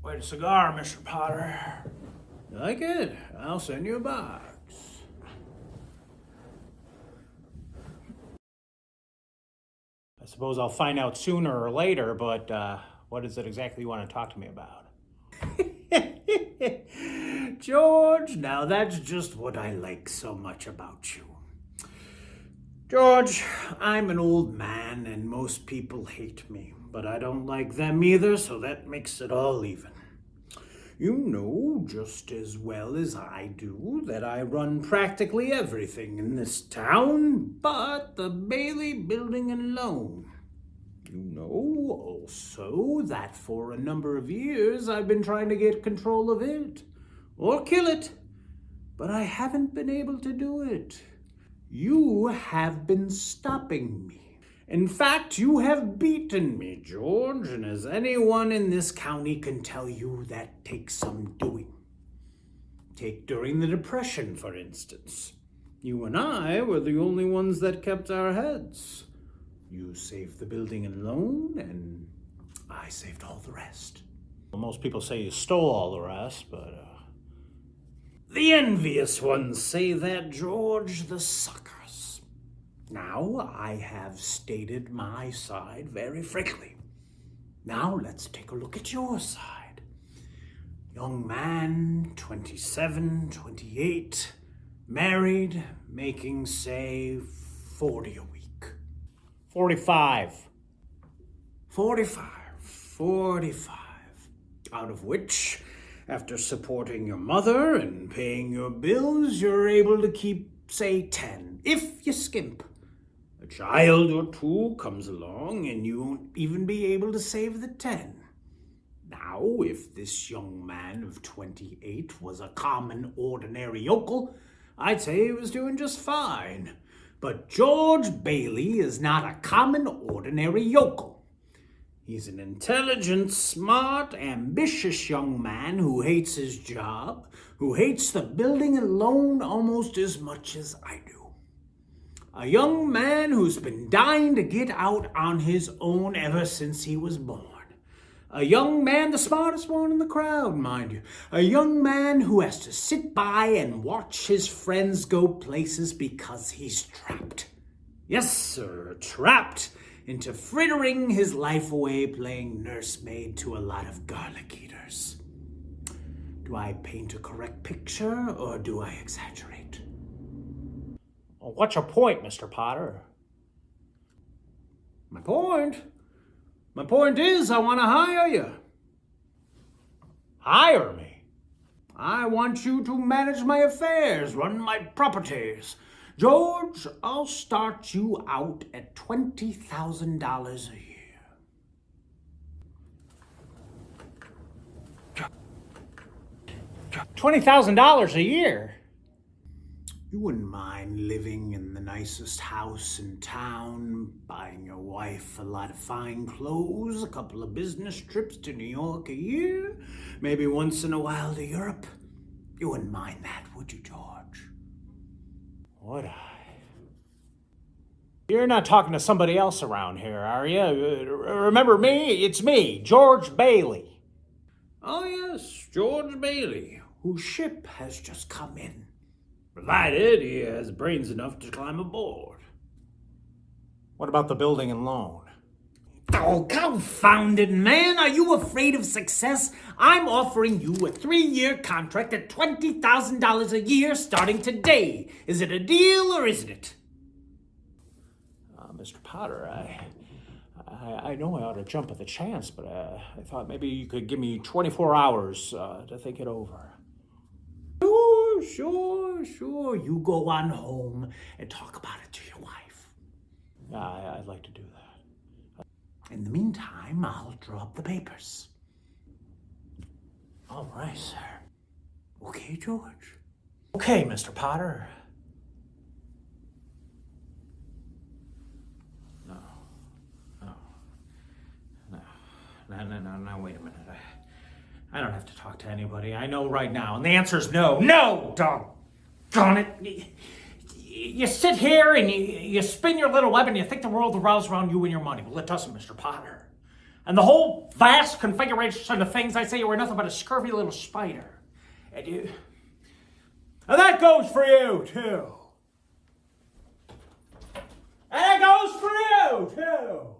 Wait a cigar, Mr. Potter. You like it? I'll send you a box. I suppose I'll find out sooner or later, but what is it exactly you want to talk to me about? George, now that's just what I like so much about you. George, I'm an old man and most people hate me, but I don't like them either, so that makes it all even. You know just as well as I do that I run practically everything in this town but the Bailey building and loan. You know also that for a number of years I've been trying to get control of it, or kill it, but I haven't been able to do it. You have been stopping me. In fact, you have beaten me, George, and as anyone in this county can tell you, that takes some doing. Take during the Depression, for instance. You and I were the only ones that kept our heads. You saved the building and loan, and I saved all the rest. Well, most people say you stole all the rest, but the envious ones say that, George, the suckers. Now, I have stated my side very frankly. Now, let's take a look at your side. Young man, 27, 28, married, making, say, 40 a week. 45. 45. Out of which, after supporting your mother and paying your bills, you're able to keep, say, 10, if you skimp. A child or two comes along and you won't even be able to save the 10. Now, if this young man of 28 was a common, ordinary yokel, I'd say he was doing just fine. But George Bailey is not a common, ordinary yokel. He's an intelligent, smart, ambitious young man who hates his job, who hates the building and loan almost as much as I do. A young man who's been dying to get out on his own ever since he was born. A young man, the smartest one in the crowd, mind you. A young man who has to sit by and watch his friends go places because he's trapped. Yes, sir, trapped into frittering his life away playing nursemaid to a lot of garlic eaters. Do I paint a correct picture or do I exaggerate? Well, what's your point, Mr. Potter? My point is I want to hire you. Hire me? I want you to manage my affairs, run my properties. George, I'll start you out at $20,000 a year. $20,000 a year? You wouldn't mind living in the nicest house in town, buying your wife a lot of fine clothes, a couple of business trips to New York a year, maybe once in a while to Europe. You wouldn't mind that, would you, George? Would I? You're not talking to somebody else around here, are you? Remember me? It's me, George Bailey. Oh, yes, George Bailey, whose ship has just come in. Provided he has brains enough to climb aboard. What about the building and loan? Oh, confounded man! Are you afraid of success? I'm offering you a 3-year contract at $20,000 a year starting today. Is it a deal or isn't it? Mr. Potter, I know I ought to jump at the chance, but I thought maybe you could give me 24 hours to think it over. Sure. You go on home and talk about it to your wife. I'd like to do that. In the meantime, I'll draw up the papers. All right, sir. Okay, George? Okay, Mr. Potter. No, wait a minute. I don't have to talk to anybody. I know right now. And the answer is no. No, dog. Doggone it. You sit here and you spin your little web and you think the world revolves around you and your money. Well, it doesn't, Mr. Potter. And the whole vast configuration of things I say you were nothing but a scurvy little spider. And that goes for you, too. And it goes for you, too.